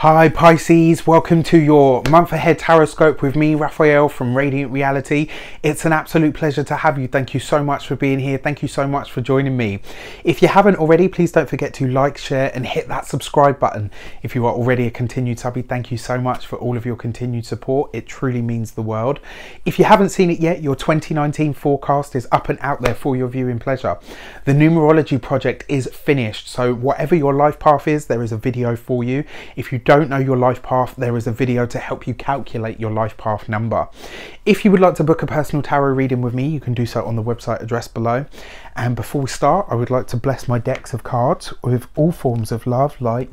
Hi Pisces, welcome to your month ahead tarot with me, Raphael from Reydiant Reality. It's an absolute pleasure to have you. Thank you so much for being here. Thank you so much for joining me. If you haven't already, please don't forget to like, share and hit that subscribe button. If you are already a continued subby, thank you so much for all of your continued support. It truly means the world. If you haven't seen it yet, your 2019 forecast is up and out there for your viewing pleasure. The numerology project is finished, so whatever your life path is, there is a video for you. If you don't know your life path, there is a video to help you calculate your life path number. If you would like to book a personal tarot reading with me, you can do so on the website address below. And before we start, I would like to bless my decks of cards with all forms of love, light,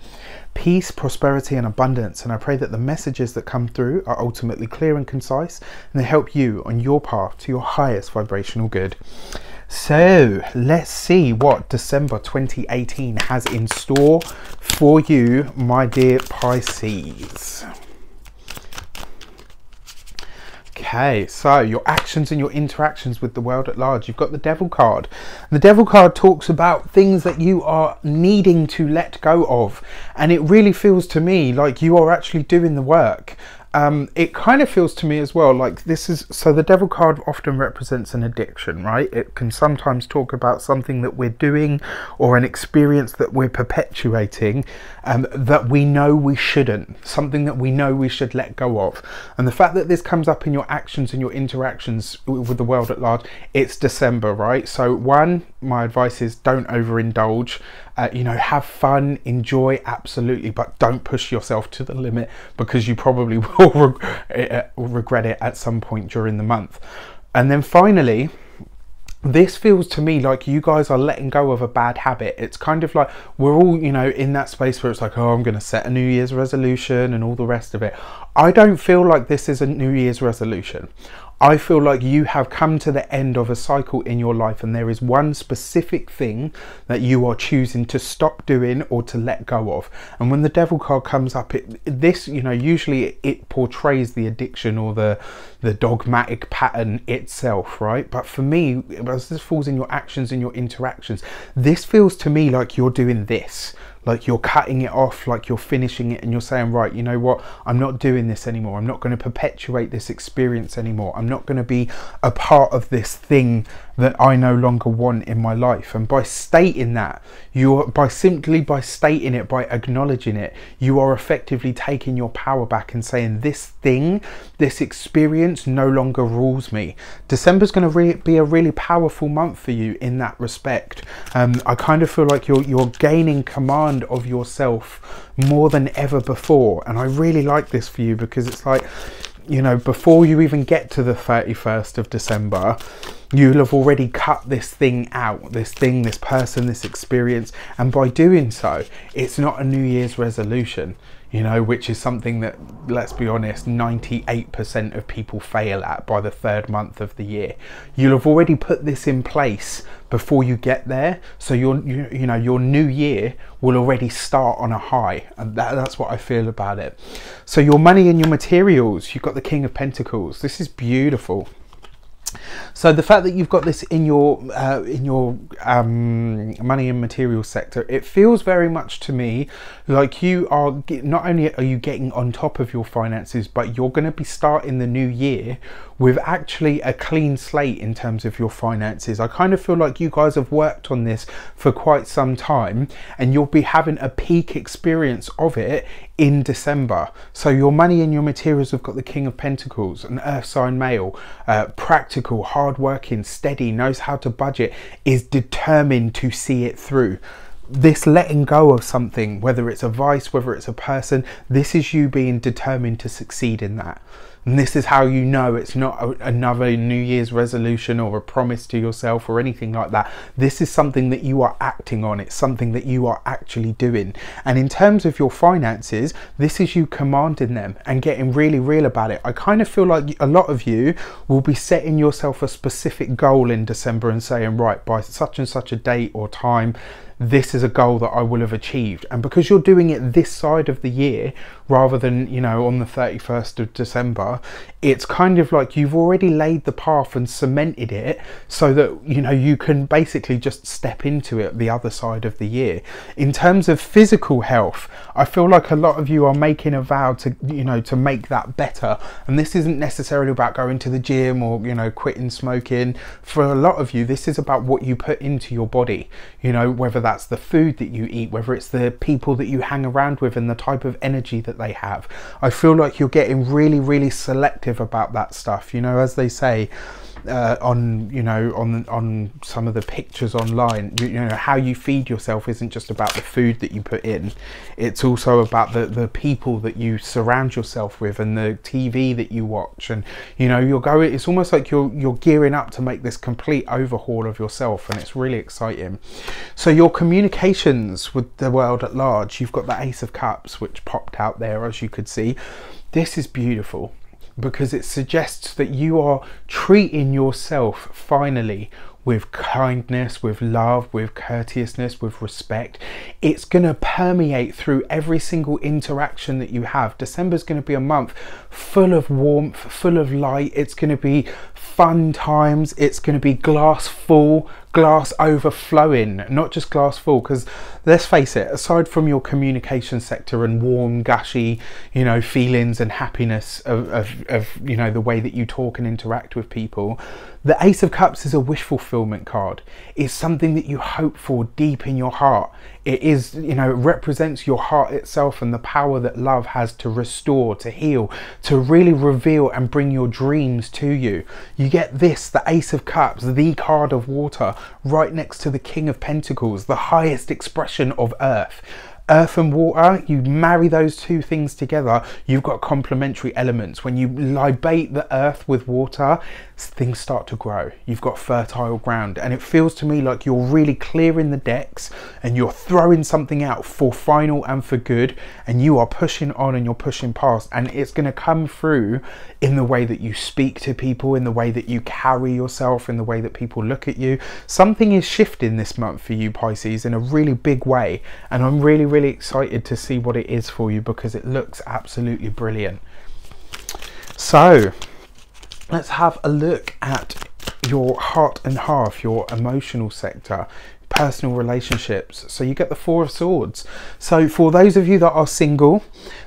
peace, prosperity and abundance. And I pray that the messages that come through are ultimately clear and concise, and they help you on your path to your highest vibrational good. So let's see what December 2018 has in store for you, my dear Pisces. Okay, so your actions and your interactions with the world at large. You've got the Devil card. The Devil card talks about things that you are needing to let go of, and it really feels to me like you are actually doing the work. It kind of feels to me as well like this is, so the Devil card often represents an addiction, right? It can sometimes talk about something that we're doing or an experience that we're perpetuating that we know we shouldn't, something that we know we should let go of. And the fact that this comes up in your actions and your interactions with the world at large, it's December, right? So one, my advice is don't overindulge. You know, have fun, enjoy, absolutely, but don't push yourself to the limit, because you probably will regret it at some point during the month. And then finally, this feels to me like you guys are letting go of a bad habit. It's kind of like we're all, you know, in that space where it's like, oh, I'm going to set a New Year's resolution and all the rest of it. I don't feel like this is a New Year's resolution. I feel like you have come to the end of a cycle in your life, and there is one specific thing that you are choosing to stop doing or to let go of. And when the Devil card comes up, this, you know, usually it portrays the addiction or the dogmatic pattern itself, right? But for me, as this falls in your actions and your interactions, this feels to me like you're doing this. Like you're cutting it off, like you're finishing it, and you're saying, right, you know what, I'm not doing this anymore. I'm not going to perpetuate this experience anymore. I'm not going to be a part of this thing that I no longer want in my life. And by stating that, by stating it, by acknowledging it, you are effectively taking your power back and saying, this thing, this experience no longer rules me. December's going to be a really powerful month for you in that respect. I kind of feel like you're gaining command of yourself more than ever before, and I really like this for you, because it's like, you know, before you even get to the 31st of December, you'll have already cut this thing out, this thing, this person, this experience. And by doing so, it's not a New Year's resolution, you know, which is something that, let's be honest, 98% of people fail at by the third month of the year. You'll have already put this in place before you get there, so you know, your new year will already start on a high, and that's what I feel about it. So your money and your materials, you've got the King of Pentacles. This is beautiful. So the fact that you've got this in your money and material sector, it feels very much to me like you are, not only are you getting on top of your finances, but you're going to be starting the new year with actually a clean slate in terms of your finances. I kind of feel like you guys have worked on this for quite some time, and you'll be having a peak experience of it in December. So your money and your materials have got the King of Pentacles, an earth sign male, practical, hardworking, steady, knows how to budget, is determined to see it through. This letting go of something, whether it's a vice, whether it's a person, this is you being determined to succeed in that. And this is how you know it's not another New Year's resolution or a promise to yourself or anything like that. This is something that you are acting on. It's something that you are actually doing. And in terms of your finances, this is you commanding them and getting really real about it. I kind of feel like a lot of you will be setting yourself a specific goal in December and saying, right, by such and such a date or time, this is a goal that I will have achieved. And because you're doing it this side of the year, rather than, you know, on the 31st of December. It's kind of like you've already laid the path and cemented it so that, you know, you can basically just step into it the other side of the year. In terms of physical health, I feel like a lot of you are making a vow to, you know, to make that better. And this isn't necessarily about going to the gym or, you know, quitting smoking. For a lot of you, this is about what you put into your body, you know, whether that's the food that you eat, whether it's the people that you hang around with and the type of energy that they have. I feel like you're getting really selective about that stuff, you know, as they say on some of the pictures online, you know, how you feed yourself isn't just about the food that you put in, it's also about the people that you surround yourself with and the TV that you watch. And, you know, it's almost like you're gearing up to make this complete overhaul of yourself, and it's really exciting. So your communications with the world at large, you've got the Ace of Cups, which popped out there, as you could see. This is beautiful, because it suggests that you are treating yourself finally with kindness, with love, with courteousness, with respect. It's going to permeate through every single interaction that you have. December's going to be a month full of warmth, full of light. It's going to be fun times. It's going to be glass full, glass overflowing, not just glass full, because let's face it, aside from your communication sector and warm, gushy, you know, feelings and happiness of you know, the way that you talk and interact with people, the Ace of Cups is a wish fulfillment card. It's something that you hope for deep in your heart. It is, you know, it represents your heart itself and the power that love has to restore, to heal, to really reveal and bring your dreams to you. You get this, the Ace of Cups, the card of water, right next to the King of Pentacles, the highest expression of earth. Earth and water, you marry those two things together, you've got complementary elements. When you libate the earth with water, things start to grow. You've got fertile ground, and it feels to me like you're really clearing the decks and you're throwing something out for final and for good, and you are pushing on and you're pushing past, and it's going to come through in the way that you speak to people, in the way that you carry yourself, in the way that people look at you. Something is shifting this month for you, Pisces, in a really big way, and I'm really excited to see what it is for you, because it looks absolutely brilliant. So let's have a look at your heart and half, your emotional sector, personal relationships. So you get the Four of Swords. So for those of you that are single,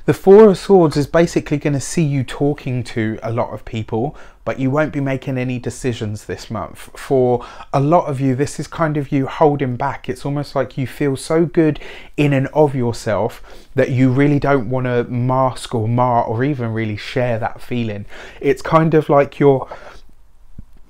the Four of Swords is basically going to see you talking to a lot of people, but you won't be making any decisions this month. For a lot of you, this is kind of you holding back. It's almost like you feel so good in and of yourself that you really don't want to mask or mar or even really share that feeling. It's kind of like you're,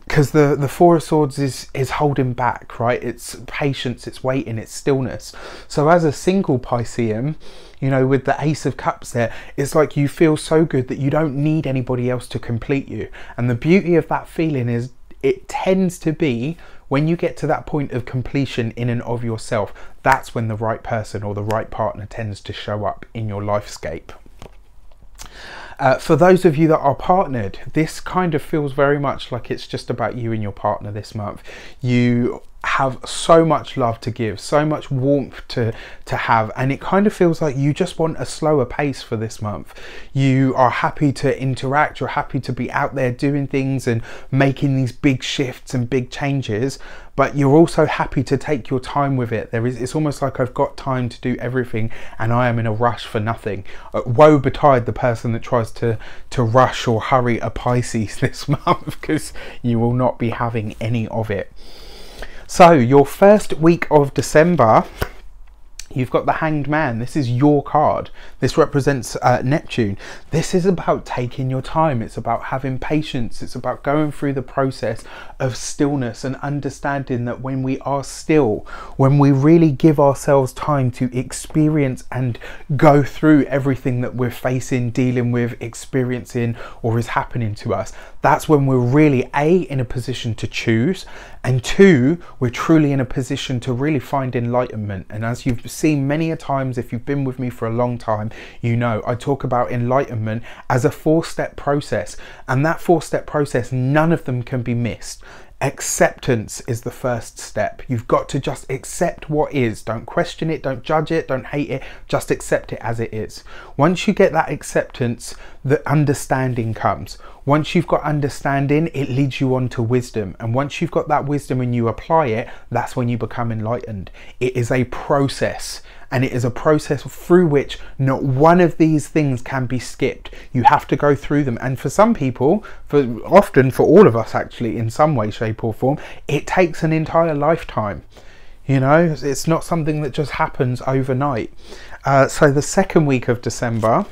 because the Four of Swords is holding back, right? It's patience, it's waiting, it's stillness. So as a single Piscean, you know, with the Ace of Cups there, it's like you feel so good that you don't need anybody else to complete you. And the beauty of that feeling is it tends to be when you get to that point of completion in and of yourself, that's when the right person or the right partner tends to show up in your lifescape. For those of you that are partnered, this kind of feels very much like it's just about you and your partner this month. You have so much love to give, so much warmth to have, and it kind of feels like you just want a slower pace for this month. You are happy to interact, you're happy to be out there doing things and making these big shifts and big changes, but you're also happy to take your time with it. It's almost like I've got time to do everything and I am in a rush for nothing. Woe betide the person that tries to rush or hurry a Pisces this month, because you will not be having any of it. So your first week of December, you've got the Hanged Man. This is your card. This represents Neptune. This is about taking your time. It's about having patience. It's about going through the process of stillness and understanding that when we are still, when we really give ourselves time to experience and go through everything that we're facing, dealing with, experiencing, or is happening to us, that's when we're really in a position to choose, and 2, we're truly in a position to really find enlightenment. And as you've seen many a times, if you've been with me for a long time, you know I talk about enlightenment as a 4-step process, and that 4-step process, none of them can be missed. Acceptance is the first step. You've got to just accept what is. Don't question it, don't judge it, don't hate it, just accept it as it is. Once you get that acceptance, the understanding comes. Once you've got understanding, it leads you on to wisdom. And once you've got that wisdom and you apply it, that's when you become enlightened. It is a process. And it is a process through which not one of these things can be skipped. You have to go through them. And for some people, often for all of us actually, in some way, shape or form, it takes an entire lifetime. You know, it's not something that just happens overnight. So the second week of December,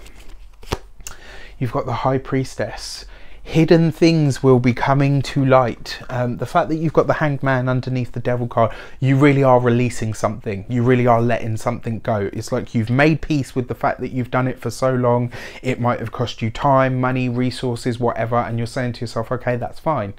you've got the High Priestess. Hidden things will be coming to light. The fact that you've got the Hanged Man underneath the Devil card, you really are releasing something. You really are letting something go. It's like you've made peace with the fact that you've done it for so long. It might have cost you time, money, resources, whatever. And you're saying to yourself, okay, that's fine.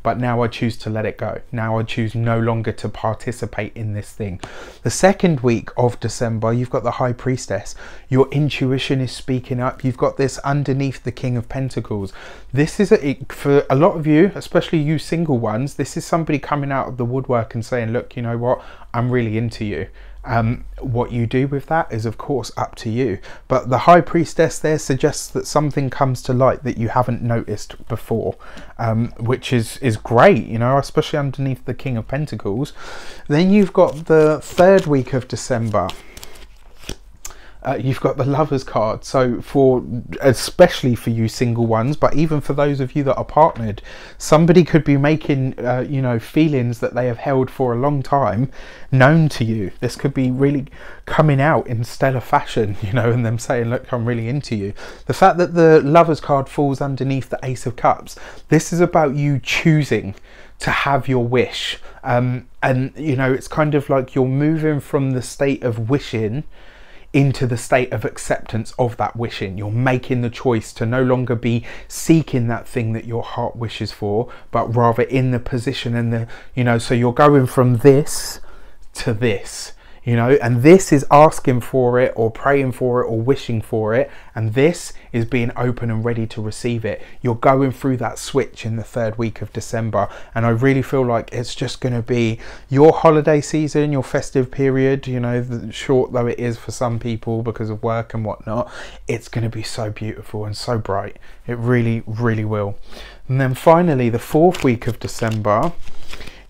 But now I choose to let it go. Now I choose no longer to participate in this thing. The second week of December, you've got the High Priestess. Your intuition is speaking up. You've got this underneath the King of Pentacles. This is, for a lot of you, especially you single ones, this is somebody coming out of the woodwork and saying, look, you know what? I'm really into you. What you do with that is of course up to you, but the High Priestess there suggests that something comes to light that you haven't noticed before, which is great, you know, especially underneath the King of Pentacles. Then you've got the third week of December. You've got the Lovers card. So especially for you single ones, but even for those of you that are partnered, somebody could be making you know, feelings that they have held for a long time known to you. This could be really coming out in stellar fashion, you know, and them saying, look, I'm really into you. The fact that the Lovers card falls underneath the Ace of Cups, this is about you choosing to have your wish, and you know, it's kind of like you're moving from the state of wishing into the state of acceptance of that wishing. You're making the choice to no longer be seeking that thing that your heart wishes for, but rather in the position and the, you know, so you're going from this to this, you know, and this is asking for it or praying for it or wishing for it, and this is being open and ready to receive it. You're going through that switch in the third week of December, and I really feel like it's just going to be your holiday season, your festive period, you know, short though it is for some people because of work and whatnot. It's going to be so beautiful and so bright. It really, really will. And then finally, the fourth week of December,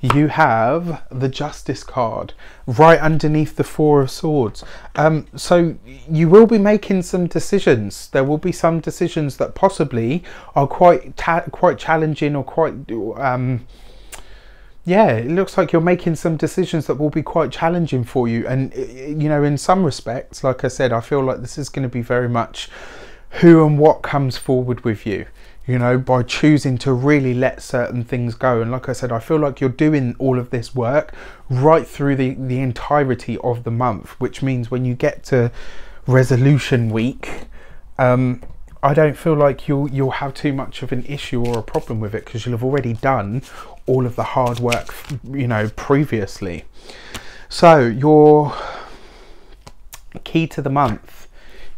you have the Justice card right underneath the Four of Swords. So you will be making some decisions. There will be some decisions that possibly are quite challenging or quite yeah, it looks like you're making some decisions that will be quite challenging for you. And you know, in some respects, like I said, I feel like this is going to be very much who and what comes forward with you, you know, by choosing to really let certain things go. And like I said, I feel like you're doing all of this work right through the entirety of the month, which means when you get to resolution week, I don't feel like you'll have too much of an issue or a problem with it, because you'll have already done all of the hard work, you know, previously. So your key to the month,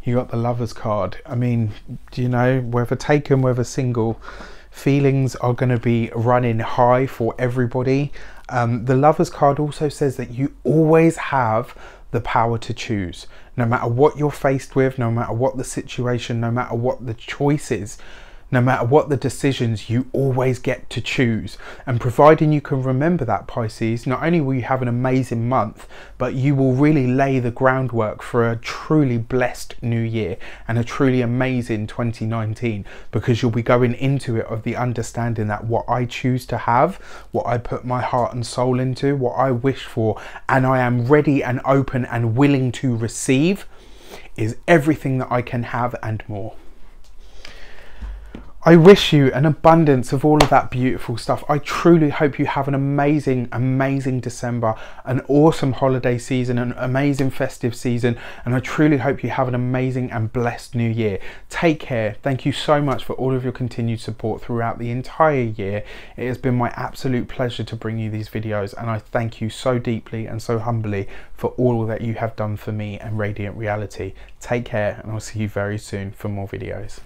you got the Lovers card. I mean, you know, whether taken, whether single, feelings are going to be running high for everybody. The Lovers card also says that you always have the power to choose. No matter what you're faced with, no matter what the situation, no matter what the choices, no matter what the decisions, you always get to choose. And providing you can remember that, Pisces, not only will you have an amazing month, but you will really lay the groundwork for a truly blessed new year and a truly amazing 2019, because you'll be going into it of the understanding that what I choose to have, what I put my heart and soul into, what I wish for, and I am ready and open and willing to receive, is everything that I can have and more. I wish you an abundance of all of that beautiful stuff. I truly hope you have an amazing, amazing December, an awesome holiday season, an amazing festive season, and I truly hope you have an amazing and blessed new year. Take care. Thank you so much for all of your continued support throughout the entire year. It has been my absolute pleasure to bring you these videos, and I thank you so deeply and so humbly for all that you have done for me and Radiant Reality. Take care, and I'll see you very soon for more videos.